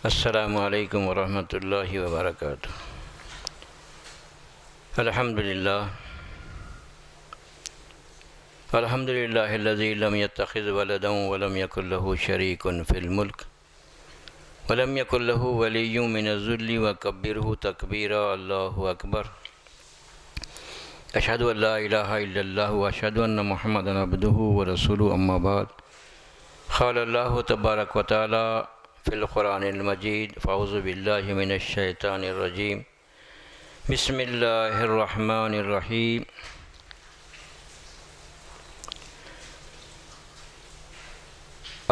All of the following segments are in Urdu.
السلام علیکم ورحمۃ اللہ وبرکاتہ۔ الحمد للہ الذی لم يتخذ ولدا ولم يكن له شریک فی الملک ولم يكن له ولی من الذل وکبرہ تکبیرا۔ اللہ اکبر۔ اشہد ان لا الہ الا اللہ واشہد ان محمدا عبدہ ورسولہ، اما بعد۔ قال اللہ تبارک و تعالی فی القرآن المجید، فاعوذ باللہ من الشیطان الرجیم، بسم اللہ الرحمن الرحیم۔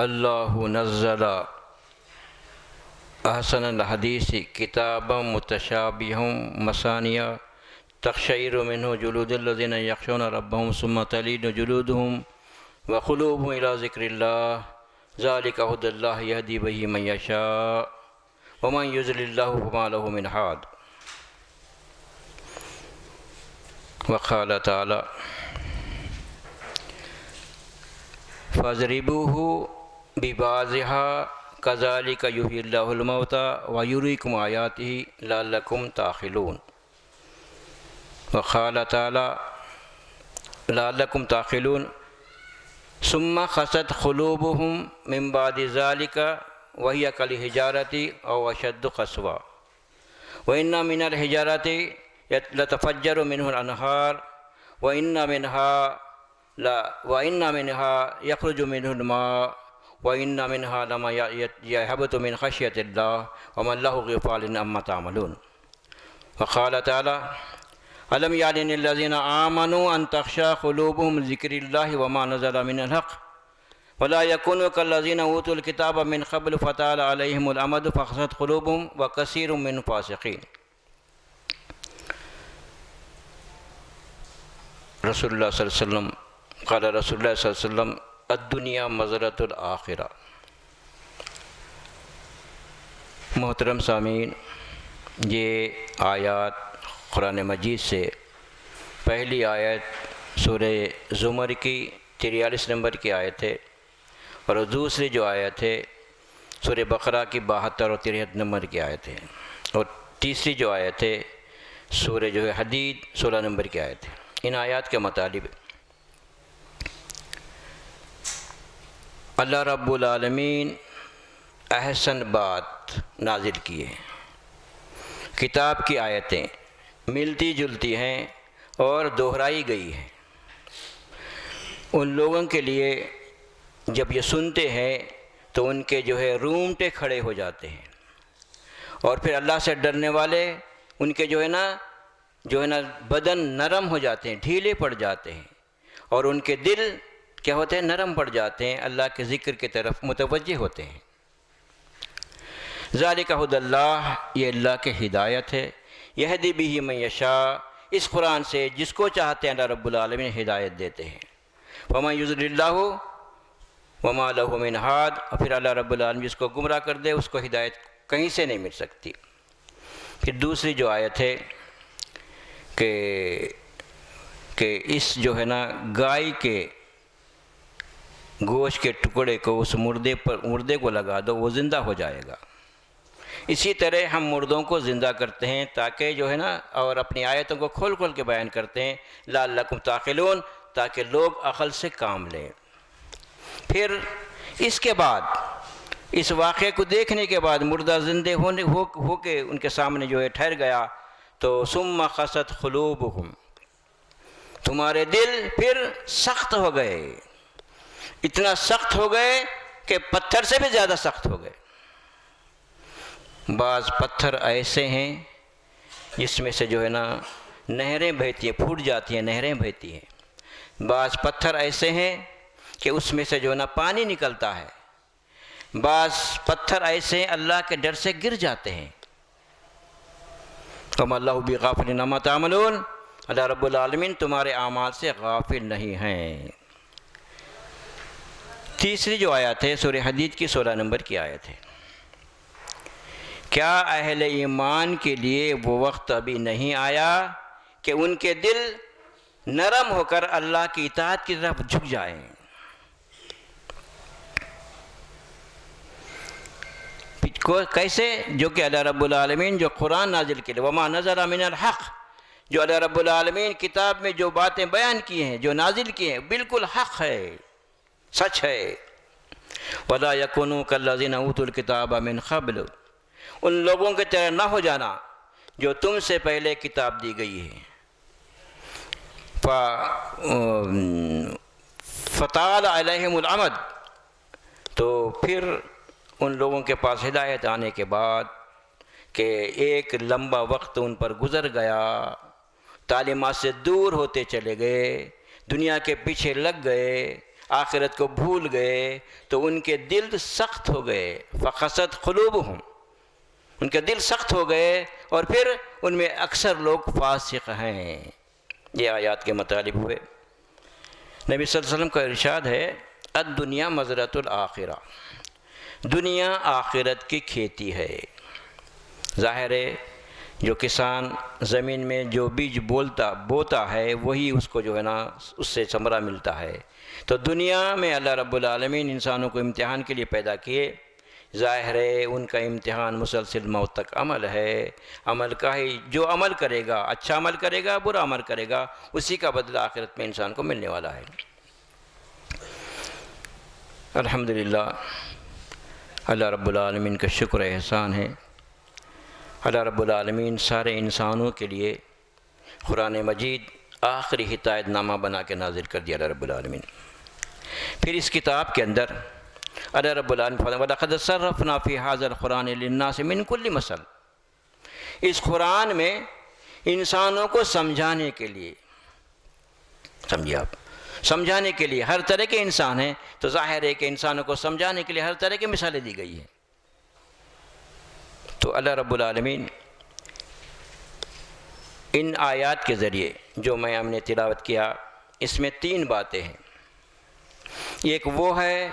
اللہ نزل احسن الحدیث کتابا متشابہا مثانیہ تقشعر منہ جلود الذین یخشون ربہم ثم تلین جلودہم وقلوبہم الی ذکر اللہ، ذالک ھدی اللہ یہدی بہ من یشاء ومن یضلل اللہ فما لہ من ہاد۔ وقال تعالی فاضربوہ ببعضھا کذالک یحیی اللہ الموتى ویریکم آیاتہ لعلکم تعقلون۔ وقال تعالی لعلکم تعقلون ثم قست قلوبہم من بعد ذلک وہی کالحجارۃ او اشد قسوا وان من الحجارۃ لتفجر منہ الانہار وان منها یخرج منہ الماء وان منها لما یہبط من خشیۃ اللہ وما اللہ بغافل عما تعملون۔ وقال تعالی الم یعن الذین آمنوا ان تخشع قلوبہم لذکر اللہ وما نزل من الحق ولا یکونوا کالذین اوتوا الکتاب من قبل فطال علیہم الامد فقست قلوبہم وکثیر منہم فاسقین۔ رسول اللہ صلی اللہ علیہ وسلم قال رسول اللہ صلی اللہ علیہ وسلم الدنیا مزرعۃ الآخرہ۔ محترم سامعین، یہ آیات قرآن مجید سے پہلی آیت سورہ زمر کی 43 نمبر کی آیت ہے، اور دوسری جو آیت ہے سورہ بقرہ کی 72 اور 63 نمبر کی آیت ہے، اور تیسری جو آیت ہے سورہ جو ہے حدید 16 نمبر کی آیت ہے۔ ان آیات کے مطالب اللہ رب العالمین احسن بات نازل کی ہے۔ کتاب کی آیتیں ملتی جلتی ہیں اور دہرائی گئی ہیں۔ ان لوگوں کے لیے جب یہ سنتے ہیں تو ان کے جو ہے رونگٹے کھڑے ہو جاتے ہیں، اور پھر اللہ سے ڈرنے والے ان کے جو ہے نا بدن نرم ہو جاتے ہیں، ڈھیلے پڑ جاتے ہیں، اور ان کے دل کیا ہوتے ہیں؟ نرم پڑ جاتے ہیں، اللہ کے ذکر کی طرف متوجہ ہوتے ہیں۔ ذالک ھدی اللہ، یہ اللہ کی ہدایت ہے، یہدی بہ من یشاء، اس قرآن سے جس کو چاہتے ہیں اللہ رب العالمین ہدایت دیتے ہیں۔ ومن یضلل اللہ وما لہ من ہاد، اور پھر اللہ رب العالمین جس کو گمراہ کر دے اس کو ہدایت کہیں سے نہیں مل سکتی۔ پھر دوسری جو آیت ہے کہ اس جو ہے نا گائے کے گوشت کے ٹکڑے کو اس مردے کو لگا دو، وہ زندہ ہو جائے گا۔ اسی طرح ہم مردوں کو زندہ کرتے ہیں تاکہ جو ہے نا، اور اپنی آیتوں کو کھول کھول کے بیان کرتے ہیں لعلکم تعقلون، تاکہ لوگ عقل سے کام لیں۔ پھر اس کے بعد اس واقعے کو دیکھنے کے بعد مردہ زندہ ہو کے ان کے سامنے جو ہے ٹھہر گیا، تو ثم قست قلوبہم، تمہارے دل پھر سخت ہو گئے، اتنا سخت ہو گئے کہ پتھر سے بھی زیادہ سخت ہو گئے۔ بعض پتھر ایسے ہیں جس میں سے جو ہے نا نہریں بہتی ہیں، پھوٹ جاتی ہیں، نہریں بہتی ہیں۔ بعض پتھر ایسے ہیں کہ اس میں سے جو ہے نا پانی نکلتا ہے۔ بعض پتھر ایسے ہیں اللہ کے ڈر سے گر جاتے ہیں۔ وما اللہ بغافل عما تعملون، اللہ رب العالمین تمہارے اعمال سے غافل نہیں ہیں۔ تیسری جو آیت ہے سورہ حدید کی 16 نمبر کی آیت ہے، کیا اہل ایمان کے لیے وہ وقت ابھی نہیں آیا کہ ان کے دل نرم ہو کر اللہ کی اطاعت کی طرف جھک جائیں؟ کیسے؟ جو کہ اللہ رب العالمین جو قرآن نازل کے لیے وما نزل من الحق، جو اللہ رب العالمین کتاب میں جو باتیں بیان کی ہیں، جو نازل کی ہیں، بالکل حق ہے، سچ ہے۔ وَلَا يَكُونُوا كَالَّذِينَ أُوتُوا الْكِتَابَ مِنْ قَبْلُ، ان لوگوں کے طرح نہ ہو جانا جو تم سے پہلے کتاب دی گئی ہے۔ فَطَالَ عَلَيْهِمُ الْأَمَدُ، تو پھر ان لوگوں کے پاس ہدایت آنے کے بعد کہ ایک لمبا وقت ان پر گزر گیا، تعلیمات سے دور ہوتے چلے گئے، دنیا کے پیچھے لگ گئے، آخرت کو بھول گئے، تو ان کے دل سخت ہو گئے۔ فَقَسَتْ قُلُوبُهُمْ، ان کے دل سخت ہو گئے، اور پھر ان میں اکثر لوگ فاسق ہیں۔ یہ آیات کے مطالب ہوئے۔ نبی صلی اللہ علیہ وسلم کا ارشاد ہے الدنیا مزرعۃ الآخرہ، دنیا آخرت کی کھیتی ہے۔ ظاہر ہے جو کسان زمین میں جو بیج بوتا ہے وہی اس کو جو ہے نا اس سے ثمرہ ملتا ہے۔ تو دنیا میں اللہ رب العالمین انسانوں کو امتحان کے لیے پیدا کیے، ظاہر ہے ان کا امتحان مسلسل موت تک عمل ہے۔ عمل کا ہی جو عمل کرے گا، اچھا عمل کرے گا، برا عمل کرے گا، اسی کا بدلہ آخرت میں انسان کو ملنے والا ہے۔ الحمدللہ اللہ رب العالمین کا شکر احسان ہے۔ اللہ رب العالمین سارے انسانوں کے لیے قرآن مجید آخری ہدایت نامہ بنا کے نازل کر دیا اللہ رب العالمین۔ پھر اس کتاب کے اندر اللہ رب العالمین فرماتا ہے وَلَقَدْ صَرَّفْنَا فِي هَذَا الْقُرْآنِ لِلنَّاسِ مِنْ كُلِّ مَثَلٍ، اس قرآن میں انسانوں کو سمجھانے کے لیے، سمجھیے آپ، سمجھانے کے لیے ہر طرح کے انسان ہیں، تو ظاہر ہے کہ انسانوں کو سمجھانے کے لیے ہر طرح کی مثالیں دی گئی ہیں۔ تو اللہ رب العالمین ان آیات کے ذریعے جو ہم نے تلاوت کیا، اس میں 3 باتیں ہیں۔ ایک وہ ہے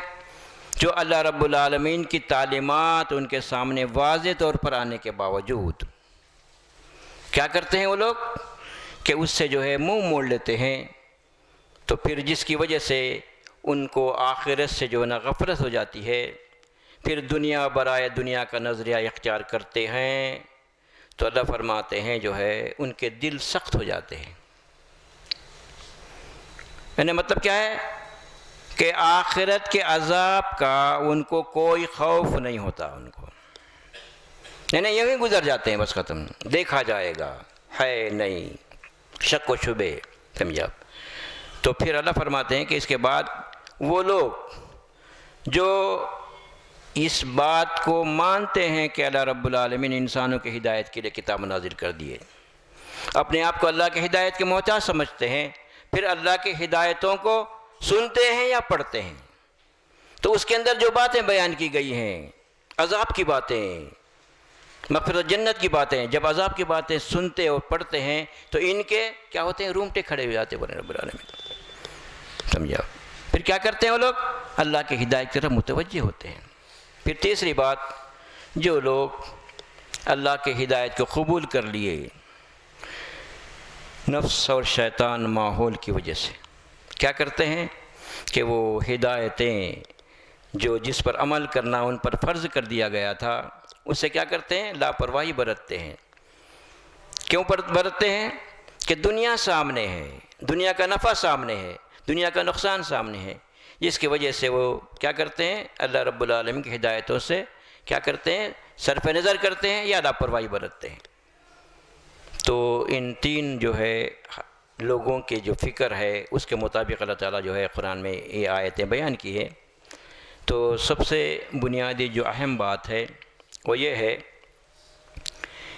جو اللہ رب العالمین کی تعلیمات ان کے سامنے واضح طور پر آنے کے باوجود کیا کرتے ہیں وہ لوگ کہ اس سے جو ہے منہ موڑ لیتے ہیں، تو پھر جس کی وجہ سے ان کو آخرت سے جو ہے نا غفلت ہو جاتی ہے، پھر دنیا برائے دنیا کا نظریہ اختیار کرتے ہیں، تو اللہ فرماتے ہیں جو ہے ان کے دل سخت ہو جاتے ہیں۔ یعنی مطلب کیا ہے کہ آخرت کے عذاب کا ان کو کوئی خوف نہیں ہوتا، ان کو یعنی یہیں گزر جاتے ہیں، بس ختم، دیکھا جائے گا، ہے نہیں، شک و شبے، سمجھے آپ۔ تو پھر اللہ فرماتے ہیں کہ اس کے بعد وہ لوگ جو اس بات کو مانتے ہیں کہ اللہ رب العالمین انسانوں کی ہدایت کے لیے کتاب نازل کر دیے، اپنے آپ کو اللہ کی ہدایت کے محتاج سمجھتے ہیں، پھر اللہ کی ہدایتوں کو سنتے ہیں یا پڑھتے ہیں، تو اس کے اندر جو باتیں بیان کی گئی ہیں، عذاب کی باتیں، مغفرت جنت کی باتیں، جب عذاب کی باتیں سنتے اور پڑھتے ہیں تو ان کے کیا ہوتے ہیں، رونگٹے کھڑے ہو جاتے ہیں رب العالمین، سمجھا۔ پھر کیا کرتے ہیں وہ لوگ، اللہ کی ہدایت کی طرف متوجہ ہوتے ہیں۔ پھر تیسری بات، جو لوگ اللہ کی ہدایت کو قبول کر لیے نفس اور شیطان ماحول کی وجہ سے، کیا کرتے ہیں کہ وہ ہدایتیں جو جس پر عمل کرنا ان پر فرض کر دیا گیا تھا، اس سے کیا کرتے ہیں، لاپرواہی برتتے ہیں۔ کیوں برتتے ہیں کہ دنیا سامنے ہے، دنیا کا نفع سامنے ہے، دنیا کا نقصان سامنے ہے، جس کی وجہ سے وہ کیا کرتے ہیں، اللہ رب العالمین کی ہدایتوں سے کیا کرتے ہیں، صرف نظر کرتے ہیں یا لاپرواہی برتتے ہیں۔ تو ان 3 جو ہے لوگوں کے جو فکر ہے اس کے مطابق اللہ تعالیٰ جو ہے قرآن میں یہ آیتیں بیان کی ہے۔ تو سب سے بنیادی جو اہم بات ہے وہ یہ ہے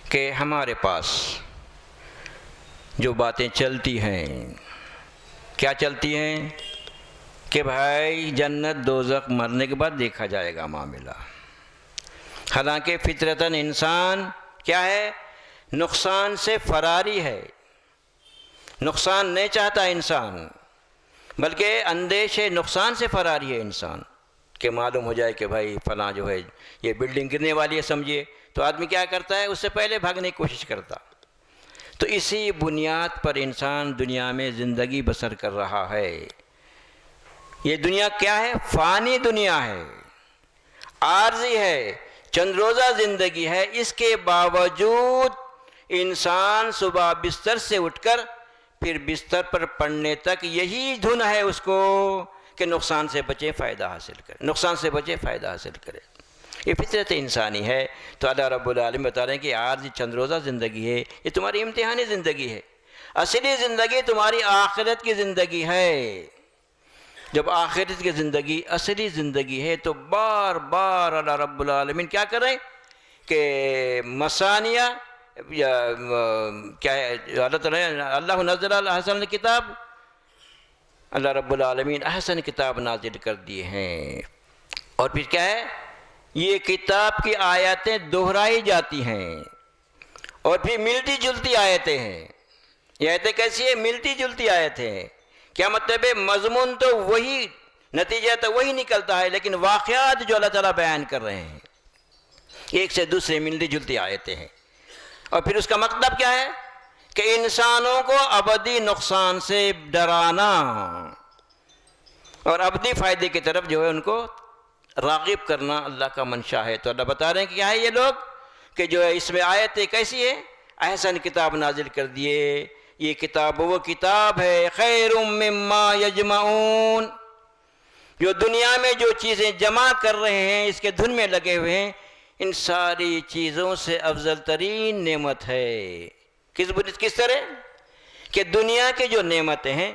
کہ ہمارے پاس جو باتیں چلتی ہیں، کیا چلتی ہیں کہ بھائی جنت دوزخ مرنے کے بعد دیکھا جائے گا معاملہ، حالانکہ فطرتاً انسان کیا ہے، نقصان سے فراری ہے، نقصان نہیں چاہتا انسان، بلکہ اندیشے نقصان سے فراری ہے انسان، کہ معلوم ہو جائے کہ بھائی فلاں جو ہے یہ بلڈنگ گرنے والی ہے سمجھیے، تو آدمی کیا کرتا ہے، اس سے پہلے بھاگنے کی کوشش کرتا۔ تو اسی بنیاد پر انسان دنیا میں زندگی بسر کر رہا ہے۔ یہ دنیا کیا ہے، فانی دنیا ہے، عارضی ہے، چند روزہ زندگی ہے، اس کے باوجود انسان صبح بستر سے اٹھ کر پھر بستر پر پڑنے تک یہی دھن ہے اس کو کہ نقصان سے بچے فائدہ حاصل کرے، نقصان سے بچے فائدہ حاصل کرے۔ یہ فطرت انسانی ہے۔ تو اللہ رب العالمین بتا رہے ہیں کہ عارضی چند روزہ زندگی ہے، یہ تمہاری امتحانی زندگی ہے، اصلی زندگی تمہاری آخرت کی زندگی ہے۔ جب آخرت کی زندگی اصلی زندگی ہے تو بار بار اللہ رب العالمین کیا کریں کہ مسانیہ یا کیا ہے، اللہ تعالیٰ اللہ نزل احسن کتاب، اللہ رب العالمین احسن کتاب نازل کر دیے ہیں، اور پھر کیا ہے، یہ کتاب کی آیتیں دہرائی جاتی ہیں، اور پھر ملتی جلتی آیتیں ہیں۔ یہ آیتیں کیسی ہیں؟ ملتی جلتی آیتیں ہیں۔ کیا مطلب ہے؟ مضمون تو وہی، نتیجہ تو وہی نکلتا ہے، لیکن واقعات جو اللہ تعالیٰ بیان کر رہے ہیں ایک سے دوسرے ملتی جلتی آیتیں ہیں۔ اور پھر اس کا مطلب کیا ہے کہ انسانوں کو ابدی نقصان سے ڈرانا اور ابدی فائدے کی طرف جو ہے ان کو راغب کرنا اللہ کا منشا ہے۔ تو اللہ بتا رہے ہیں کہ کیا ہے یہ لوگ کہ جو ہے اس میں آیتیں کیسی ہے، احسن کتاب نازل کر دیے، یہ کتاب وہ کتاب ہے خیر مما یجمعون، جو دنیا میں جو چیزیں جمع کر رہے ہیں اس کے دھن میں لگے ہوئے ہیں، ان ساری چیزوں سے افضل ترین نعمت ہے۔ کس طرح کہ دنیا کے جو نعمتیں ہیں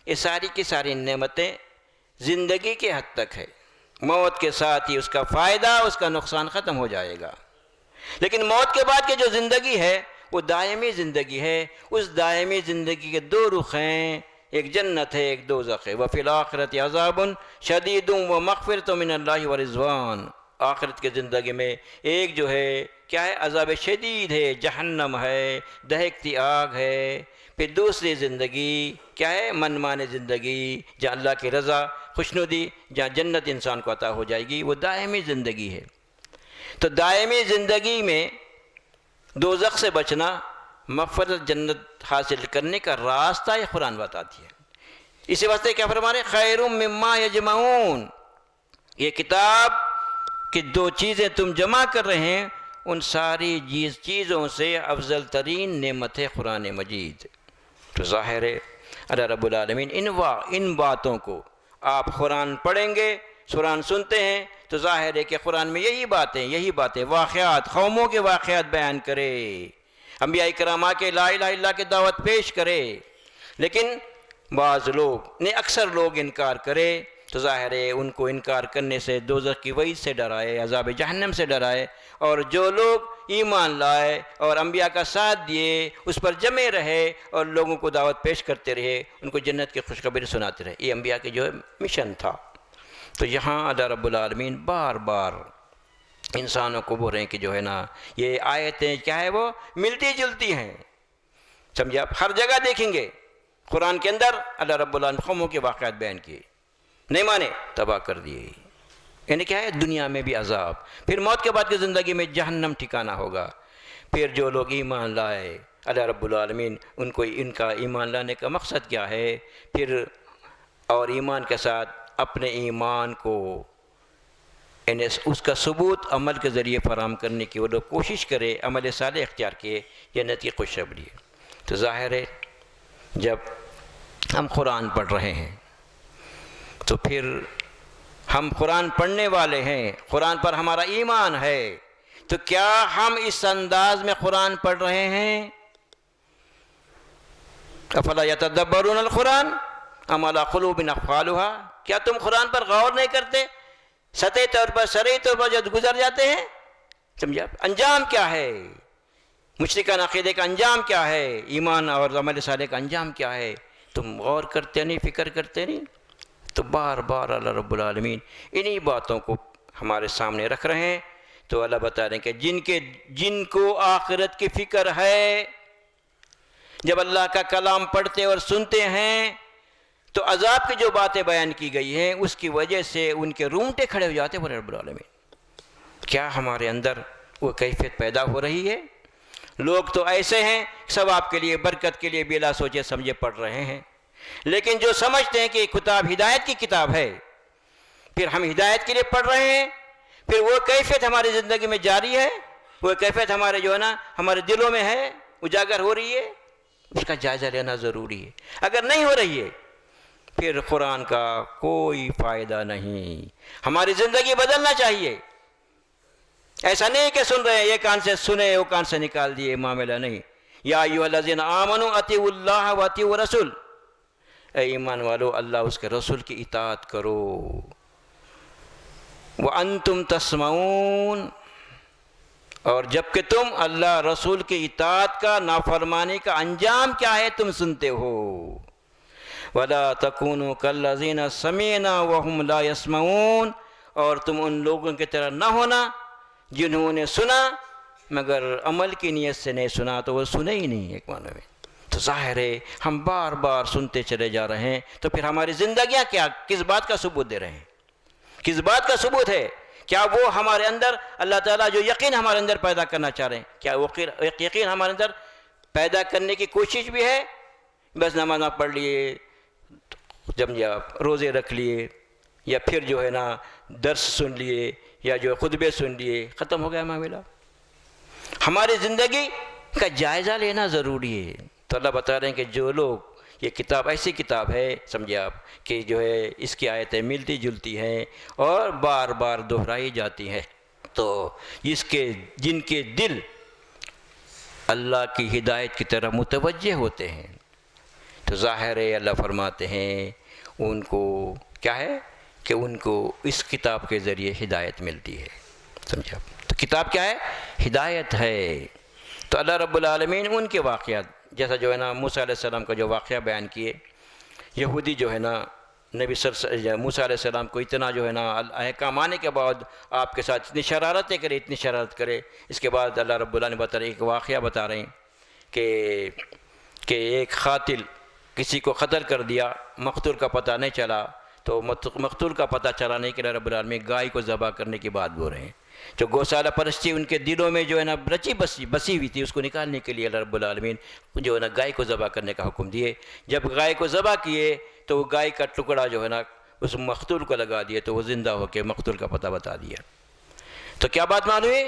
یہ ساری کی ساری نعمتیں زندگی کے حد تک ہے، موت کے ساتھ ہی اس کا فائدہ اس کا نقصان ختم ہو جائے گا، لیکن موت کے بعد کی جو زندگی ہے وہ دائمی زندگی ہے۔ اس دائمی زندگی کے دو رخ ہیں، ایک جنت ہے ایک دوزخ ہے۔ وَفِي الْآخِرَةِ عَذَابٌ شَدِيدٌ وَمَغْفِرَةٌ مِّنَ اللَّهِ وَرِضْوَانٌ، آخرت کے زندگی میں ایک جو ہے کیا ہے، عذاب شدید ہے، جہنم ہے، دہکتی آگ ہے۔ پھر دوسری زندگی کیا ہے، منمانے زندگی، جہاں اللہ کی رضا خوشنودی، جہاں جنت انسان کو عطا ہو جائے گی، وہ دائمی زندگی ہے۔ تو دائمی زندگی میں دوزخ سے بچنا، مغفرت جنت حاصل کرنے کا راستہ یہ قرآن بتاتی ہے۔ اسی واسطے کیا فرما رہے، خیر مما یجمعون، یہ کتاب کہ دو چیزیں تم جمع کر رہے ہیں ان ساری چیزوں سے افضل ترین نعمت ہے قرآن مجید۔ تو ظاہر ہے اللہ رب العالمین ان باتوں کو آپ قرآن پڑھیں گے، قرآن سنتے ہیں تو ظاہر ہے کہ قرآن میں یہی باتیں واقعات، قوموں کے واقعات بیان کرے، انبیاء کرام کے لا الہ الا اللہ کی دعوت پیش کرے، لیکن بعض لوگ نے اکثر لوگ انکار کرے تو ظاہر ہے ان کو انکار کرنے سے دوزخ کی وعید سے ڈرائے، عذاب جہنم سے ڈرائے، اور جو لوگ ایمان لائے اور انبیاء کا ساتھ دیے، اس پر جمے رہے اور لوگوں کو دعوت پیش کرتے رہے، ان کو جنت کی خوشخبری سناتے رہے، یہ انبیاء کے جو ہے مشن تھا۔ تو یہاں اللہ رب العالمین بار بار انسانوں کو بول رہے ہیں کہ جو ہے نا یہ آیتیں کیا ہے وہ ملتی جلتی ہیں، سمجھے آپ؟ ہر جگہ دیکھیں گے قرآن کے اندر اللہ رب العالمین قوموں کے واقعات بیان کیے، نہیں مانے تباہ کر دیے، یعنی کیا ہے دنیا میں بھی عذاب، پھر موت کے بعد کی زندگی میں جہنم ٹھکانہ ہوگا۔ پھر جو لوگ ایمان لائے اللہ رب العالمین ان کا ایمان لانے کا مقصد کیا ہے، پھر اور ایمان کے ساتھ اپنے ایمان کو یعنی اس کا ثبوت عمل کے ذریعے فراہم کرنے کی وہ لوگ کوشش کرے، عمل صالح اختیار کیے، جنت کی خوشخبری ہے۔ تو ظاہر ہے جب ہم قرآن پڑھ رہے ہیں تو پھر ہم قرآن پڑھنے والے ہیں، قرآن پر ہمارا ایمان ہے، تو کیا ہم اس انداز میں قرآن پڑھ رہے ہیں؟ افلا یتدبرون القرآن ام علی قلوب اقفالها، کیا تم قرآن پر غور نہیں کرتے؟ سطحی طور پر شرعی طور پر جب گزر جاتے ہیں، سمجھا انجام کیا ہے، مشرکان عقیدے کا انجام کیا ہے، ایمان اور عمل صالح کا انجام کیا ہے، تم غور کرتے نہیں، فکر کرتے نہیں؟ تو بار بار اللہ رب العالمین انہی باتوں کو ہمارے سامنے رکھ رہے ہیں۔ تو اللہ بتا رہے ہیں کہ جن کو آخرت کی فکر ہے، جب اللہ کا کلام پڑھتے اور سنتے ہیں تو عذاب کی جو باتیں بیان کی گئی ہیں اس کی وجہ سے ان کے رونگٹے کھڑے ہو جاتے ہیں رب العالمین۔ کیا ہمارے اندر وہ کیفیت پیدا ہو رہی ہے؟ لوگ تو ایسے ہیں ثواب کے لیے، برکت کے لیے بلا سوچے سمجھے پڑھ رہے ہیں، لیکن جو سمجھتے ہیں کہ یہ کتاب ہدایت کی کتاب ہے، پھر ہم ہدایت کے لیے پڑھ رہے ہیں، پھر وہ کیفیت ہماری زندگی میں جاری ہے، وہ کیفیت ہمارے جو ہے نا ہمارے دلوں میں ہے، اجاگر ہو رہی ہے، اس کا جائزہ لینا ضروری ہے۔ اگر نہیں ہو رہی ہے پھر قرآن کا کوئی فائدہ نہیں، ہماری زندگی بدلنا چاہیے۔ ایسا نہیں کہ سن رہے ہیں یہ کان سے سنے وہ کان سے نکال دیے، معاملہ نہیں۔ یا ایھا الذین آمنوا اطیعوا اللہ واطیعوا الرسول، اے ایمان والو اللہ اس کے رسول کی اطاعت کرو۔ وانتم تسمعون، اور جب کہ تم اللہ رسول کی اطاعت کا، نافرمانی کا انجام کیا ہے تم سنتے ہو۔ وَلَا تَكُونُوا كَالَّذِينَ سَمِعْنَا وَهُمْ لَا يَسْمَعُونَ، اور تم ان لوگوں کی طرح نہ ہونا جنہوں نے سنا مگر عمل کی نیت سے نہیں سنا، تو وہ سنے ہی نہیں ایک معنی میں۔ تو ظاہر ہے ہم بار بار سنتے چلے جا رہے ہیں، تو پھر ہماری زندگیاں کیا کس بات کا ثبوت دے رہے ہیں؟ کس بات کا ثبوت ہے؟ کیا وہ ہمارے اندر اللہ تعالیٰ جو یقین ہمارے اندر پیدا کرنا چاہ رہے ہیں، کیا وہ یقین ہمارے اندر پیدا کرنے کی کوشش بھی ہے؟ بس نماز پڑھ لیے، جب روزے رکھ لیے، یا پھر جو ہے نا درس سن لیے، یا جو خطبے سن لیے، ختم ہو گیا معاملہ؟ ہماری زندگی کا جائزہ لینا ضروری ہے۔ تو اللہ بتا رہے ہیں کہ جو لوگ، یہ کتاب ایسی کتاب ہے سمجھے آپ کہ جو ہے اس کی آیتیں ملتی جلتی ہیں اور بار بار دہرائی جاتی ہیں، تو جن کے دل اللہ کی ہدایت کی طرف متوجہ ہوتے ہیں، تو ظاہر ہے اللہ فرماتے ہیں ان کو کیا ہے کہ ان کو اس کتاب کے ذریعے ہدایت ملتی ہے، سمجھا؟ تو کتاب کیا ہے؟ ہدایت ہے۔ تو اللہ رب العالمین ان کے واقعات، جیسا جو ہے نا موسیٰ علیہ السلام کا جو واقعہ بیان کیے، یہودی جو ہے نا نبی موسیٰ علیہ السلام کو اتنا جو ہے نا احکام آنے کے بعد آپ کے ساتھ اتنی شرارتیں کرے، اتنی شرارت کرے، اس کے بعد اللہ رب العالمین بتا رہے ہیں، ایک واقعہ بتا رہے ہیں کہ ایک قاتل کسی کو قتل کر دیا، مقتول کا پتہ نہیں چلا، تو مقتول کا پتہ چلانے کے لیے رب العالمین گائے کو ذبح کرنے کی بات بول رہے ہیں۔ جو گوشالہ پرستی ان کے دلوں میں جو ہے نا رچی بسی ہوئی تھی، اس کو نکالنے کے لیے اللہ رب العالمین جو ہے نا گائے کو ذبح کرنے کا حکم دیے۔ جب گائے کو ذبح کیے تو وہ گائے کا ٹکڑا جو ہے نا اس مقتول کو لگا دیے، تو وہ زندہ ہو کے مقتول کا پتہ بتا دیا۔ تو کیا بات معلوم ہے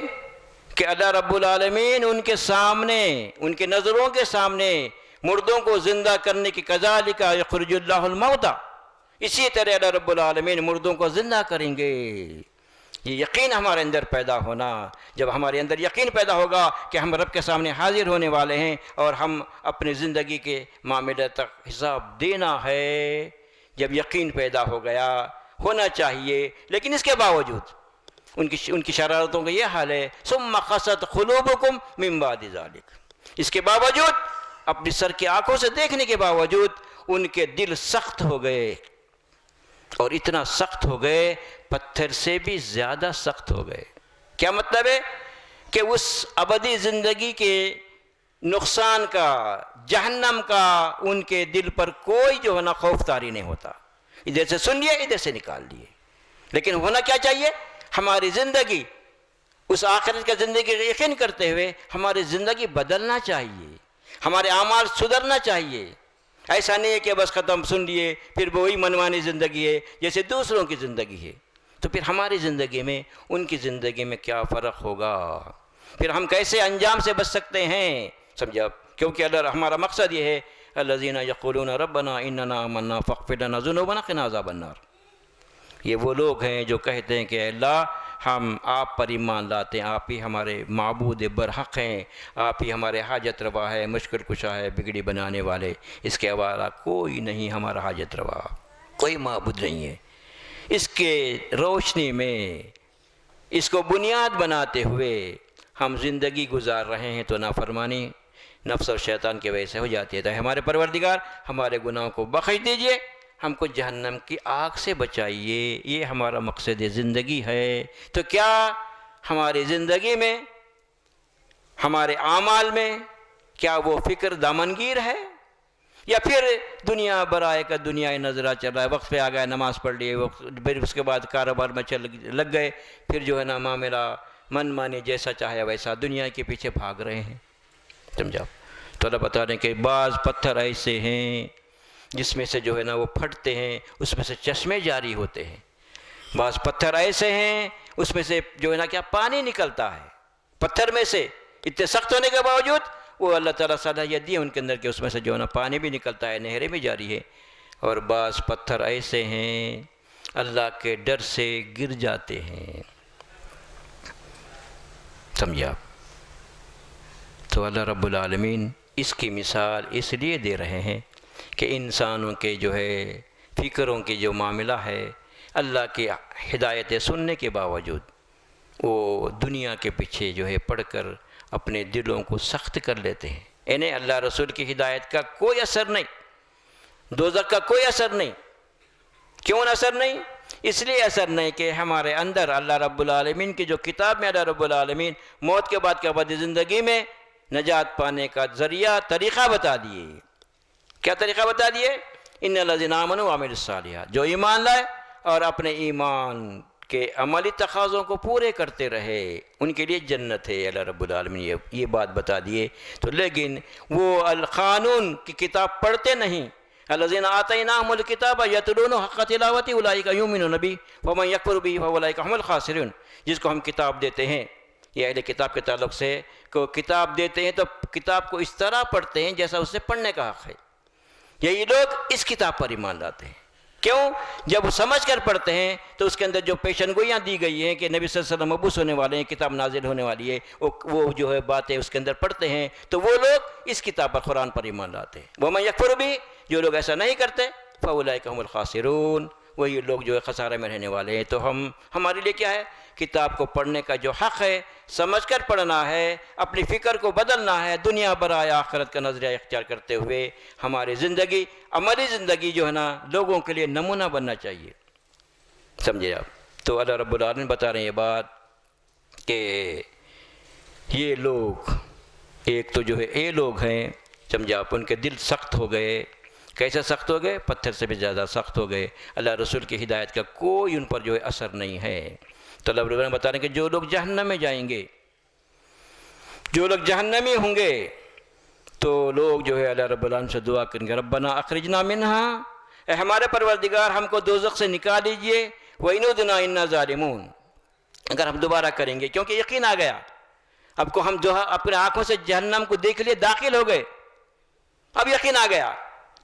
کہ اللہ رب العالمین ان کے سامنے، ان کے نظروں کے سامنے مردوں کو زندہ کرنے کی کذالک یخرج اللہ الموتیٰ، اسی طرح اللہ رب العالمین مردوں کو زندہ کریں گے۔ یہ یقین ہمارے اندر پیدا ہونا، جب ہمارے اندر یقین پیدا ہوگا کہ ہم رب کے سامنے حاضر ہونے والے ہیں اور ہم اپنی زندگی کے معاملے تک حساب دینا ہے، جب یقین پیدا ہو گیا، ہونا چاہیے، لیکن اس کے باوجود ان کی شرارتوں کا یہ حال ہے، ثم قست قلوبکم من بعد ذلک، اس کے باوجود اپنی سر کی آنکھوں سے دیکھنے کے باوجود ان کے دل سخت ہو گئے، اور اتنا سخت ہو گئے پتھر سے بھی زیادہ سخت ہو گئے۔ کیا مطلب ہے؟ کہ اس ابدی زندگی کے نقصان کا، جہنم کا ان کے دل پر کوئی جو ہے نا خوف طاری نہیں ہوتا، ادھر سے سن لیے ادھر سے نکال دیے۔ لیکن ہونا کیا چاہیے؟ ہماری زندگی اس آخرت کا زندگی کا یقین کرتے ہوئے ہماری زندگی بدلنا چاہیے، ہمارے اعمال سدھرنا چاہیے۔ ایسا نہیں ہے کہ بس ختم سن لیے پھر وہی منمانی زندگی ہے جیسے دوسروں کی زندگی ہے، تو پھر ہماری زندگی میں ان کی زندگی میں کیا فرق ہوگا؟ پھر ہم کیسے انجام سے بچ سکتے ہیں؟ سمجھا؟ کیونکہ اللہ ہمارا مقصد یہ ہے، الذین یقولون ربنا اننا آمنا فاغفر لنا ذنوبنا وقنا عذاب النار، یہ وہ لوگ ہیں جو کہتے ہیں کہ اے اللہ ہم آپ پر ایمان لاتے ہیں، آپ ہی ہمارے معبود برحق ہیں، آپ ہی ہمارے حاجت روا ہے، مشکل کشا ہے، بگڑی بنانے والے، اس کے علاوہ کوئی نہیں ہمارا حاجت روا، کوئی معبود نہیں ہے۔ اس کے روشنی میں اس کو بنیاد بناتے ہوئے ہم زندگی گزار رہے ہیں، تو نافرمانی نفس اور شیطان کی وجہ سے ہو جاتی ہے۔ تو ہمارے پروردگار ہمارے گناہوں کو بخش دیجئے، ہم کو جہنم کی آگ سے بچائیے، یہ ہمارا مقصد زندگی ہے۔ تو کیا ہماری زندگی میں، ہمارے اعمال میں کیا وہ فکر دامنگیر ہے، یا پھر دنیا برائے کا دنیا نظرہ چل رہا ہے؟ وقت پہ آ گئے، نماز پڑھ لیے، پھر اس کے بعد کاروبار میں لگ گئے، پھر جو ہے نا معاملہ من مانی جیسا چاہے ویسا دنیا کے پیچھے بھاگ رہے ہیں، سمجھا؟ تو اللہ بتا رہے ہیں کہ بعض پتھر ایسے ہیں جس میں سے جو ہے نا وہ پھٹتے ہیں، اس میں سے چشمے جاری ہوتے ہیں، بعض پتھر ایسے ہیں اس میں سے جو ہے نا کیا پانی نکلتا ہے پتھر میں سے، اتنے سخت ہونے کے باوجود وہ اللہ تعالیٰ صلاحیت دی ہے ان کے اندر کہ اس میں سے جو ہے نا پانی بھی نکلتا ہے، نہریں بھی جاری ہے۔ اور بعض پتھر ایسے ہیں اللہ کے ڈر سے گر جاتے ہیں، سمجھے آپ؟ تو اللہ رب العالمین اس کی مثال اس لیے دے رہے ہیں کہ انسانوں کے جو ہے فکروں کی جو معاملہ ہے، اللہ کی ہدایتیں سننے کے باوجود وہ دنیا کے پیچھے جو ہے پڑھ کر اپنے دلوں کو سخت کر لیتے ہیں۔ انہیں اللہ رسول کی ہدایت کا کوئی اثر نہیں، دوزخ کا کوئی اثر نہیں۔ کیوں اثر نہیں؟ اس لیے اثر نہیں کہ ہمارے اندر اللہ رب العالمین کی جو کتاب میں اللہ رب العالمین موت کے بعد کے ابدی زندگی میں نجات پانے کا ذریعہ طریقہ بتا دیے۔ کیا طریقہ بتا دیے؟ ان الذین آمنوا وعملوا الصالحات، جو ایمان لائے اور اپنے ایمان کے عملی تقاضوں کو پورے کرتے رہے ان کے لیے جنت ہے۔ اللہ رب العالمین یہ بات بتا دیے، تو لیکن وہ القانون کی کتاب پڑھتے نہیں۔ الذین آتیناہم الکتاب یتلونہ حق تلاوتہ اولئک یؤمنون بہ ومن یکفر بہ فاولئک هم الخاسرون۔ جس کو ہم کتاب دیتے ہیں، یہ اہل کتاب کے تعلق سے کو کتاب دیتے ہیں تو کتاب کو اس طرح پڑھتے ہیں جیسا اسے پڑھنے کا حق ہے۔ یہی لوگ اس کتاب پر ایمان لاتے ہیں۔ کیوں؟ جب وہ سمجھ کر پڑھتے ہیں تو اس کے اندر جو پیشن گوئیاں دی گئی ہیں کہ نبی صلی اللہ علیہ وسلم مبعوث ہونے والے ہیں، کتاب نازل ہونے والی ہے، وہ جو ہے باتیں اس کے اندر پڑھتے ہیں تو وہ لوگ اس کتاب پر، قرآن پر ایمان لاتے ہیں۔ وَمَن يَكْفُرْ بِهِ، جو لوگ ایسا نہیں کرتے، فَأُولَئِكَ هُمُ الْخَاسِرُونَ، وہی لوگ جو ہے خسارے میں رہنے والے ہیں۔ تو ہمارے لیے کیا ہے؟ کتاب کو پڑھنے کا جو حق ہے، سمجھ کر پڑھنا ہے، اپنی فکر کو بدلنا ہے، دنیا برائے آخرت کا نظریہ اختیار کرتے ہوئے ہماری زندگی، عملی زندگی جو ہے نا لوگوں کے لیے نمونہ بننا چاہیے، سمجھے آپ؟ تو اللہ رب العالمین بتا رہے ہیں یہ بات کہ یہ لوگ، ایک تو جو ہے یہ لوگ ہیں، سمجھے آپ، ان کے دل سخت ہو گئے۔ کیسے سخت ہو گئے؟ پتھر سے بھی زیادہ سخت ہو گئے۔ اللہ رسول کی ہدایت کا کوئی ان پر جو ہے اثر نہیں ہے۔ تو اللہ رب العالمین بتا رہے ہیں کہ جو لوگ جہنم میں جائیں گے، جو لوگ جہنمی ہوں گے، تو لوگ جو ہے اللہ رب العالمین سے دعا کریں گے، ربنا اخرجنا منہا، اے ہمارے پروردگار ہم کو دوزخ سے نکال لیجئے، وَإِنْ عُدْنَا إِنَّا ظَالِمُونَ، اگر ہم دوبارہ کریں گے، کیونکہ یقین آ گیا، اب کو ہم جو اپنے آنکھوں سے جہنم کو دیکھ لیے، داخل ہو گئے، اب یقین آ گیا۔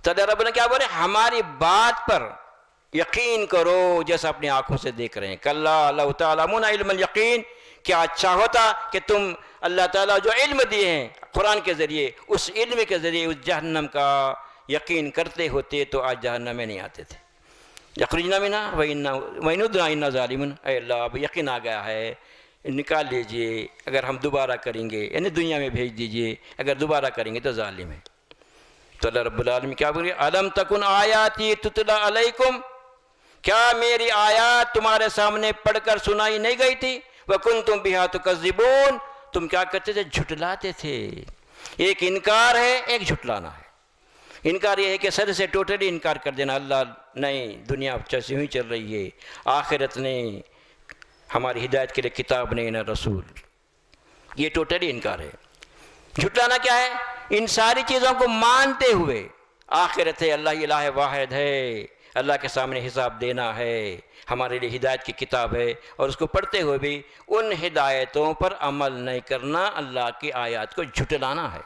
تو اللہ رب نے کیا بولے؟ ہماری بات پر یقین کرو جیسا اپنی آنکھوں سے دیکھ رہے ہیں۔ کلا لو تعلمون علم الیقین، کیا اچھا ہوتا کہ تم اللہ تعالیٰ جو علم دیے ہیں قرآن کے ذریعے، اس علم کے ذریعے اس جہنم کا یقین کرتے ہوتے تو آج جہنم میں نہیں آتے تھے۔ یخرجنا منہا وَإِنْ عُدْنَا إِنَّا ظَالِمُونَ، اے اللہ اب یقین آ گیا ہے، نکال لیجئے، اگر ہم دوبارہ کریں گے، یعنی دنیا میں بھیج دیجئے، اگر دوبارہ کریں گے تو ظالم ہے۔ تو اللہ رب العالمین کیا بول رہے ہیں؟ الم تکن آیاتی تتلی علیکم، کیا میری آیات تمہارے سامنے پڑھ کر سنائی نہیں گئی تھی؟ وکنتم بہا تکذبون، تم کیا کرتے تھے؟ جھٹلاتے تھے۔ ایک انکار ہے، ایک جھٹلانا ہے۔ انکار یہ ہے کہ سر سے ٹوٹلی انکار کر دینا، اللہ نہیں، دنیا جیسی ہوئی چل رہی ہے، آخرت نہیں، ہماری ہدایت کے لیے کتاب نہیں نہ رسول، یہ ٹوٹلی انکار ہے۔ جھٹلانا کیا ہے؟ ان ساری چیزوں کو مانتے ہوئے، آخرت ہے، اللہ الہ واحد ہے، اللہ کے سامنے حساب دینا ہے، ہمارے لیے ہدایت کی کتاب ہے، اور اس کو پڑھتے ہوئے بھی ان ہدایتوں پر عمل نہیں کرنا، اللہ کی آیات کو جھٹلانا ہے۔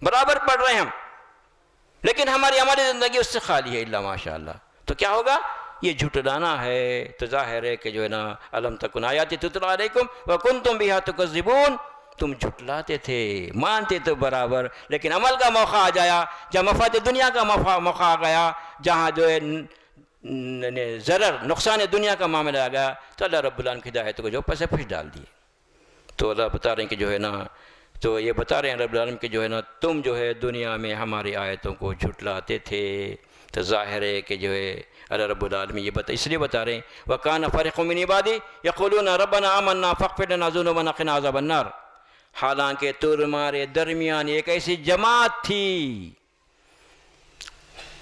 برابر پڑھ رہے ہیں ہم، لیکن ہماری زندگی اس سے خالی ہے، الا ماشاء اللہ، تو کیا ہوگا؟ یہ جھٹلانا ہے۔ تو ظاہر ہے کہ جو ہے نا الم تکن آیاتی تتلی علیکم وکنتم بہا تکذبون، تم جھٹلاتے تھے، مانتے تو برابر، لیکن عمل کا موقع آ جایا، جب مفاد دنیا کا موقع آ گیا، جہاں جو ہے ضرر نقصان دنیا کا معاملہ آ گیا، تو اللہ رب العالمین کی ہدایت کو جو پسے پش ڈال دیے۔ تو اللہ بتا رہے ہیں کہ جو ہے نا، تو یہ بتا رہے ہیں رب العالمین کہ جو ہے نا تم جو ہے دنیا میں ہماری آیتوں کو جھٹلاتے تھے۔ تو ظاہر ہے کہ جو ہے اللہ رب العالمین یہ اس لیے بتا رہے ہیں وَكَانَ فَرِيقٌ مِّنْ عِبَادِي يَقُولُونَ رَبَّنَا آمَنَّا فَاغْفِرْ لَنَا ذُنُوبَنَا وَقِنَا عَذَابَ النَّارِ، حالانکہ تمہارے درمیان ایک ایسی جماعت تھی،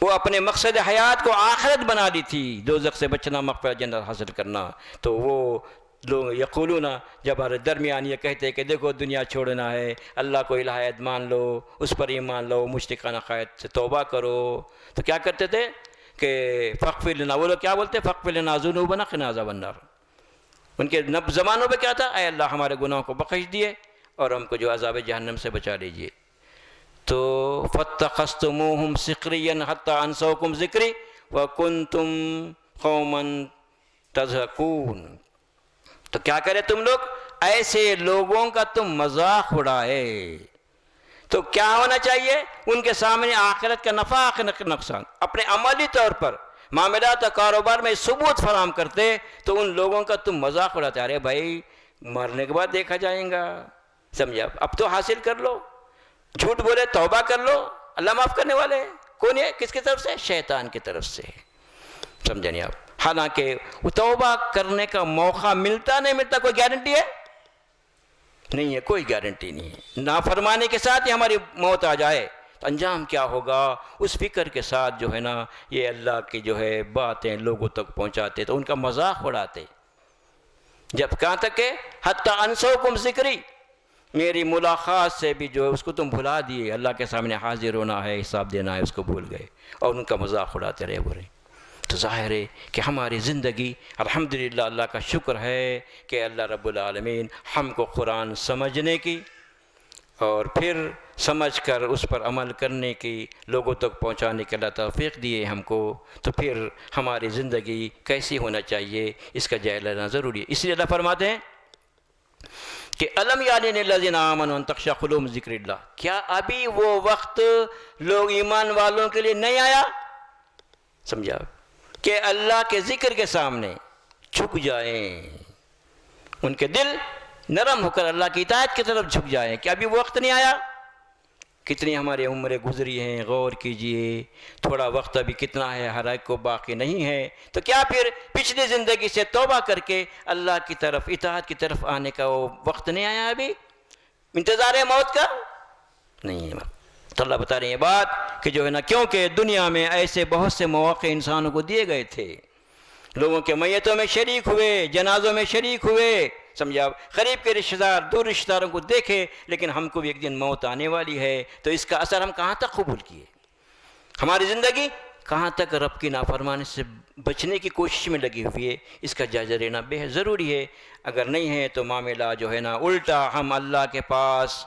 وہ اپنے مقصد حیات کو آخرت بنا لی تھی، دوزخ سے بچنا، مغفرت جنت حاصل کرنا۔ تو وہ لوگ یقولون، جب ہمارے درمیان یہ کہتے کہ دیکھو دنیا چھوڑنا ہے، اللہ کو الہیت مان لو، اس پر ایمان لو، مشرکانہ عقائد سے توبہ کرو، تو کیا کرتے تھے کہ فاغفر لنا، وہ لوگ کیا بولتے؟ فاغفر لنا ذنوبنا وقنا عذاب النار، ان کے زمانوں پہ کیا تھا؟ اے اللہ ہمارے گناہوں کو بخش دیے اور ہم کو جو عذاب جہنم سے بچا لیجیے. تو فَاتَّخَذْتُمُوهُمْ سِخْرِيًّا حَتَّىٰ أَنسَوْكُمْ ذِكْرِي وَكُنْتُمْ قَوْمًا تَضْحَكُونَ. تو کیا کرے تم لوگ؟ ایسے لوگوں کا تم مذاق اڑائے. تو کیا ہونا چاہیے ان کے سامنے؟ آخرت کا نفع آخرت کا نقصان. اپنے عملی طور پر معاملات اور کاروبار میں ثبوت فراہم کرتے تو ان لوگوں کا تم مذاق اڑاتے. ارے بھائی مرنے کے بعد دیکھا جائے گا، سمجھا، اب تو حاصل کر لو. جھوٹ بولے توبہ کر لو، اللہ معاف کرنے والے ہیں. کون ہے؟ کس کی طرف سے؟ شیطان کی طرف سے. سمجھے نہیں آپ؟ حالانکہ وہ توبہ کرنے کا موقع ملتا نہیں ملتا کوئی گارنٹی ہے نہیں ہے، کوئی گارنٹی نہیں ہے. نافرمانی کے ساتھ ہی ہماری موت آ جائے تو انجام کیا ہوگا؟ اس فکر کے ساتھ جو ہے نا یہ اللہ کی جو ہے باتیں لوگوں تک پہنچاتے تو ان کا مذاق اڑاتے. جب کہاں تک کہ حتیٰ انسوکم ذکری، میری ملاقات سے بھی جو ہے اس کو تم بھلا دیے. اللہ کے سامنے حاضر ہونا ہے، حساب دینا ہے، اس کو بھول گئے اور ان کا مذاق اڑاتے رہے برے. تو ظاہر ہے کہ ہماری زندگی الحمدللہ اللہ کا شکر ہے کہ اللہ رب العالمین ہم کو قرآن سمجھنے کی اور پھر سمجھ کر اس پر عمل کرنے کی، لوگوں تک پہنچانے کی اللہ توفیق دیے ہم کو. تو پھر ہماری زندگی کیسی ہونا چاہیے اس کا جائزہ لینا ضروری ہے. اس لیے اللہ فرماتے ہیں کہ الم یعن للذین آمنوا ان تخشع قلوبهم ذکر اللہ. کیا ابھی وہ وقت لوگ ایمان والوں کے لیے نہیں آیا؟ سمجھا کہ اللہ کے ذکر کے سامنے جھک جائیں، ان کے دل نرم ہو کر اللہ کی اطاعت کی طرف جھک جائیں. کہ ابھی وہ وقت نہیں آیا؟ کتنی ہماری عمریں گزری ہیں، غور کیجئے. تھوڑا وقت ابھی کتنا ہے، ہر ایک کو باقی نہیں ہے. تو کیا پھر پچھلی زندگی سے توبہ کر کے اللہ کی طرف اطاعت کی طرف آنے کا وہ وقت نہیں آیا؟ ابھی انتظار ہے موت کا نہیں ہے. تو اللہ بتا رہے ہیں یہ بات کہ جو ہے نا کیونکہ دنیا میں ایسے بہت سے مواقع انسانوں کو دیے گئے تھے. لوگوں کے میتوں میں شریک ہوئے، جنازوں میں شریک ہوئے، سمجھا، قریب کے رشتہ دار دور رشتہ داروں کو دیکھے. لیکن ہم کو بھی ایک دن موت آنے والی ہے. تو اس کا اثر ہم کہاں تک قبول کیے؟ ہماری زندگی کہاں تک رب کی نافرمانی سے بچنے کی کوشش میں لگی ہوئی ہے؟ اس کا جائزہ لینا بے حد ضروری ہے. اگر نہیں ہے تو معاملہ جو ہے نا الٹا ہم اللہ کے پاس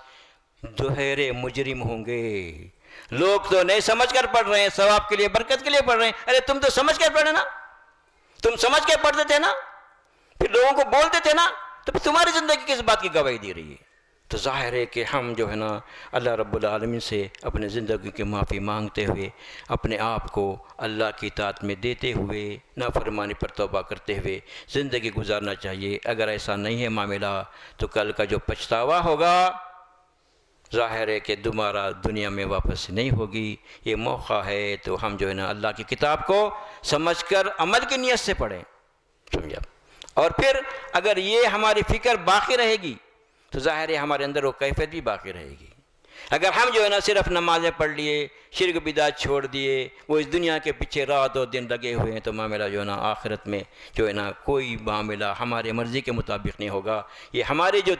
دوہرے مجرم ہوں گے. لوگ تو نہیں سمجھ کر پڑھ رہے ہیں، ثواب کے لیے، برکت کے لیے پڑھ رہے ہیں. ارے تم تو سمجھ کر پڑھے نا، تم سمجھ کے پڑھتے تھے نا، پھر لوگوں کو بولتے تھے نا، تو پھر تمہاری زندگی کس بات کی گواہی دے رہی ہے؟ تو ظاہر ہے کہ ہم جو ہے نا اللہ رب العالمین سے اپنے زندگی کی معافی مانگتے ہوئے، اپنے آپ کو اللہ کی اطاعت میں دیتے ہوئے، نافرمانی پر توبہ کرتے ہوئے زندگی گزارنا چاہیے. اگر ایسا نہیں ہے معاملہ تو کل کا جو پچھتاوا ہوگا ظاہر ہے کہ دوبارہ دنیا میں واپس نہیں ہوگی. یہ موقع ہے تو ہم جو ہے نا اللہ کی کتاب کو سمجھ کر عمل کی نیت سے پڑھیں، سمجھا. اور پھر اگر یہ ہماری فکر باقی رہے گی تو ظاہر ہے ہمارے اندر وہ کیفیت بھی باقی رہے گی. اگر ہم جو ہے نا صرف نمازیں پڑھ لیے، شرک بدعت چھوڑ دیے، وہ اس دنیا کے پیچھے رات اور دن لگے ہوئے ہیں، تو معاملہ جو ہے نا آخرت میں جو ہے نا کوئی معاملہ ہمارے مرضی کے مطابق نہیں ہوگا. یہ ہماری جو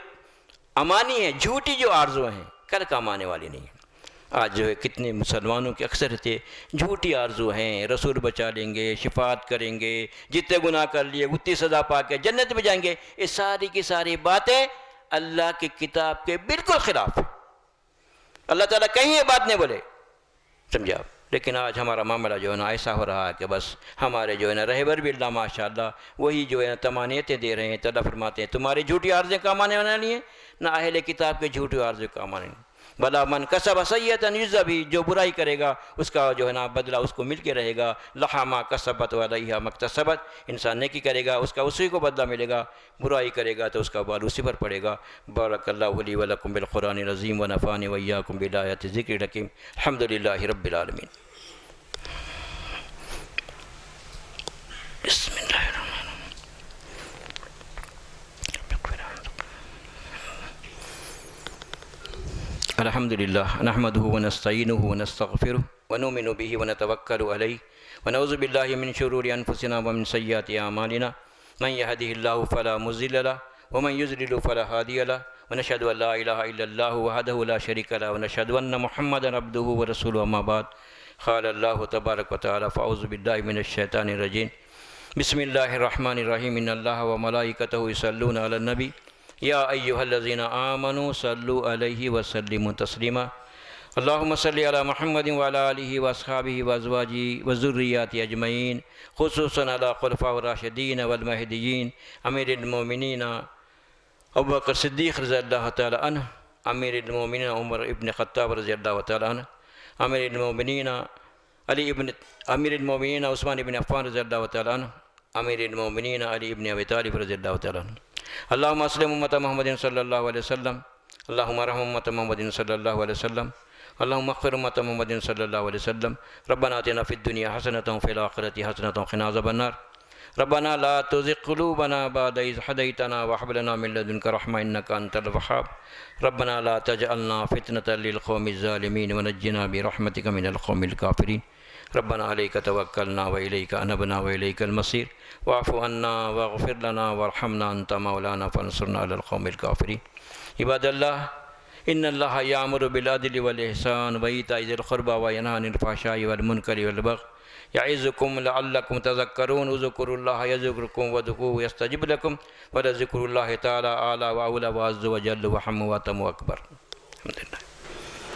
امانی ہے، جھوٹی جو آرزو ہیں، کل کام آنے والی نہیں ہے. آج جو ہے کتنے مسلمانوں کی اکثریت جھوٹی آرزو ہیں، رسول بچا لیں گے، شفاعت کریں گے، جتنے گناہ کر لیے اتنی سزا پا کے جنت میں جائیں گے. یہ ساری کی ساری باتیں اللہ کی کتاب کے بالکل خلاف. اللہ تعالیٰ کہیں یہ بات نہیں بولے، سمجھا. لیکن آج ہمارا معاملہ جو ہے نا ایسا ہو رہا ہے کہ بس ہمارے جو ہے نا رہبر بھی اللہ ماشاءاللہ وہی جو ہے نا تمانیتیں دے رہے ہیں. تو اللہ فرماتے ہیں تمہاری جھوٹی عارضیں کام آنے والی ہیں، نہ اہل کتاب کے جھوٹی عارضیں کام آنے. بلا من کسب سیئۃ یجزی بہ، جو برائی کرے گا اس کا جو ہے نا بدلہ اس کو مل کے رہے گا. لہا ما کسبت وعلیہا ما اکتسبت. انسان نیکی کرے گا اس کا اسی کو بدلہ ملے گا، برائی کرے گا تو اس کا بال اسی پر پڑے گا. بارک اللہ لی ولکم بالقرآن العظیم ونفعنی وإیاکم بالآیات الذکر الحکیم. الحمدللہ رب العالمین. بسم اللہ الرحمن الحمد للہ نحمدہ ونستعینہ ونستغفرہ ونؤمن بہ ونتوکل علیہ ونعوذ باللہ من شرور انفسنا ومن سیئات اعمالنا من یہدہ اللہ فلا مضل لہ ومن یضلل فلا ہادی لہ ونشہد ان لا الہ الا اللہ وحدہ لا شریک لہ ونشہد ان محمدا عبدہ ورسولہ. اما بعد قال اللہ تبارک وتعالی فاعوذ باللہ من الشیطان الرجیم بسم اللہ الرحمن الرحیم ان اللہ و ملائکتہ یصلون علی النبی یا ایہا الذین آمنوا صلوا علیہ وسلموا تسلیما اللہم صلی علی محمد وعلی آلہ واصحابہ وازواجہ وذریاتہ اجمعین خصوصاً علی خلفاء الراشدین والمہدیین امیر المومنین ابوبکر صدیق رضی اللہ تعالی عنہ، امیر المومنین عمر ابن خطاب رضی اللہ تعالی عنہ، امیر المومنین عثمان ابن عفان رضی اللہ تعالی عنہ، امیر المومنین علی ابن ابی طالب رضی اللہ تعالی عنہ۔ اللہم اسلم امت محمد صلی اللہ علیہ وسلم، اللہم ارحم امت محمد صلی اللہ علیہ وسلم، اللہم اغفر امت محمد صلی اللہ علیہ وسلم۔ ربنا آتنا فی الدنیا حسنۃ وفی الآخرۃ حسنۃ وقنا عذاب النار۔ ربنا لا تزغ قلوبنا بعد إذ هديتنا وهب لنا من لدنك رحمة إنك أنت الوهاب ربنا لا تجعلنا فتنة للقوم الظالمين ونجنا برحمتك من القوم الكافرين ربنا عليك توكلنا وإليك أنبنا وإليك المصير واعف عنا واغفر لنا وارحمنا أنت مولانا فانصرنا على القوم الكافرين عباد الله إن الله يأمر بالعدل والإحسان وإيتاء ذي القربى وينهى عن الفحشاء والمنكر والبغي يعظكم لعلكم تذكرون اذكروا الله يذكركم وادعوه يستجب لكم ولذكر الله تعالى أعلى وأولى وعز وجل وأحم وأتم وأكبر الحمد لله